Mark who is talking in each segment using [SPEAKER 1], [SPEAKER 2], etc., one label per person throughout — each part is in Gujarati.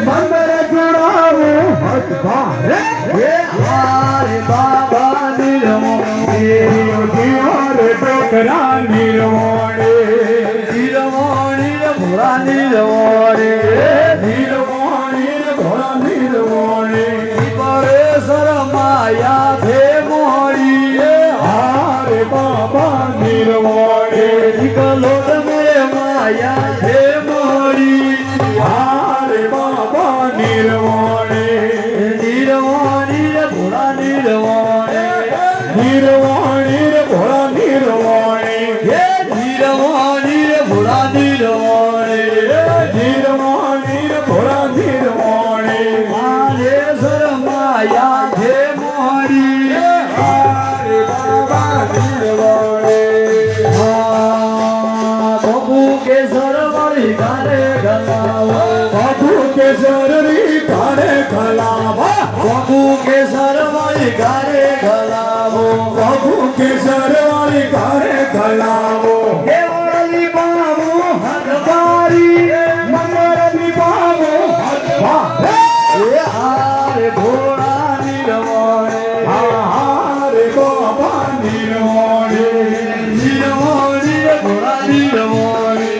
[SPEAKER 1] મંગળ જોડાવો હત ભારે
[SPEAKER 2] હારે બાબા નિર્મોણે
[SPEAKER 1] રે ડોકરા નિર્મોણે
[SPEAKER 2] નિર્મોણી ભોળા નિર્મોણે
[SPEAKER 1] નિર્મોણી ભોળા નિર્મોણે
[SPEAKER 2] કરે શરમાયા ભે મોડી
[SPEAKER 1] હારે બાબા નિર્મોણે
[SPEAKER 2] નિકલોદ મેરે માયા ભે મોડી
[SPEAKER 1] હારે બાબા નિર્મોણે
[SPEAKER 2] નિર્મોણી ભોળા નિર્મોણે
[SPEAKER 1] નિર્વાણી રે ભોળા નિર્વાણી
[SPEAKER 2] હે નિર્મોણી ભોળા નિર્મોણે
[SPEAKER 1] નિર્વાણી રે ભોળા નિર્વાણી
[SPEAKER 2] મારે શરમાયા ભે મોડી
[SPEAKER 1] હારે બાબા નિર્વાણી
[SPEAKER 2] બાબુ કે સરવાળી ગારે ગલાવો
[SPEAKER 1] બાબુ કેસરી કાળે ખલાવા
[SPEAKER 2] બાબુ કે સરવાળી ગારે ગલાવો
[SPEAKER 1] બાબુ કેસરવાળી કાળે ખલાવો
[SPEAKER 2] હે વળી બાબુ હદવારી
[SPEAKER 1] મંગળની બાબુ હથવા
[SPEAKER 2] એ હારે ભોળા નિર્મોણે
[SPEAKER 1] હારે બાબા નિર્વાણી
[SPEAKER 2] નિર્મોણી ભોળા નિર્મોણે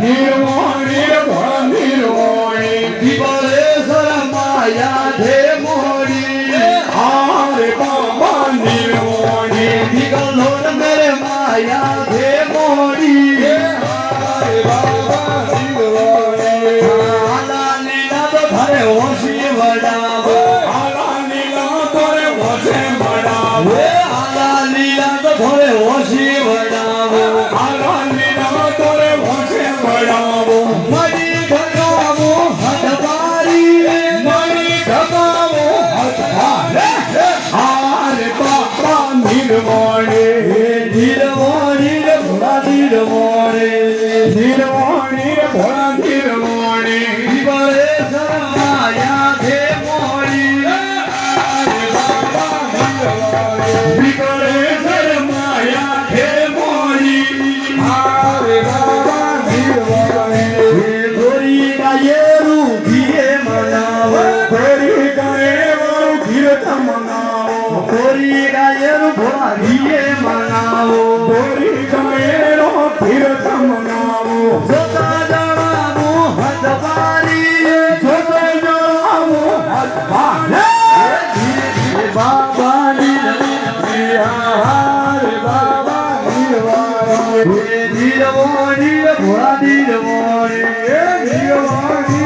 [SPEAKER 1] નિર્વાણી રે ભોળા નિર્વાણી
[SPEAKER 2] દીવાલે શરમાયા ધે મોડી
[SPEAKER 1] હારે બાબા નિર્વાણી
[SPEAKER 2] દીકલોડ મેરે માયા ધે મોડી
[SPEAKER 1] હારે બાબા નિર્વાણી
[SPEAKER 2] આલા લીલા તો ઘરે હોશી વડાવો
[SPEAKER 1] આલા નીલા તોરે વસે મડાવો
[SPEAKER 2] હે આલા લીલા તો ઘરે હોશી વડાવો
[SPEAKER 1] આલા નીલા તોરે વસે મડાવો
[SPEAKER 2] મડી ઘટાવો હદવારી
[SPEAKER 1] મણી ધગાવો હથવારે હારે બાબા નિર્વાણી
[SPEAKER 2] નિર્મોણી રે ભોળા નિર્મોણે
[SPEAKER 1] નિર્વાણી રે ભોળા નિર્વાણી
[SPEAKER 2] દીવાલે શરમાયા ધે મોડી
[SPEAKER 1] હારે બાબા નિર્વાણી વિકળે શરમાયા હે મોરી હારે બાબા નિર્વાણી
[SPEAKER 2] ગોરી ગાયેરું ઘીએ મનાવો
[SPEAKER 1] ગોરી ગાય વાળું કીર્તન મનાવો
[SPEAKER 2] ગોરી ગાયેરું ભોળા ઘીએ મનાવો
[SPEAKER 1] ગોરી ગાયનો કીર્તન મનાવો
[SPEAKER 2] જોતા જણાવું હદવારી
[SPEAKER 1] જોતે જણાવો હથવારે
[SPEAKER 2] બાબા નિર્મોણી
[SPEAKER 1] હારે બાબા નિર્વાણી
[SPEAKER 2] નિર્મોણી ભોળા નિર્મોણી
[SPEAKER 1] નિર્વાણી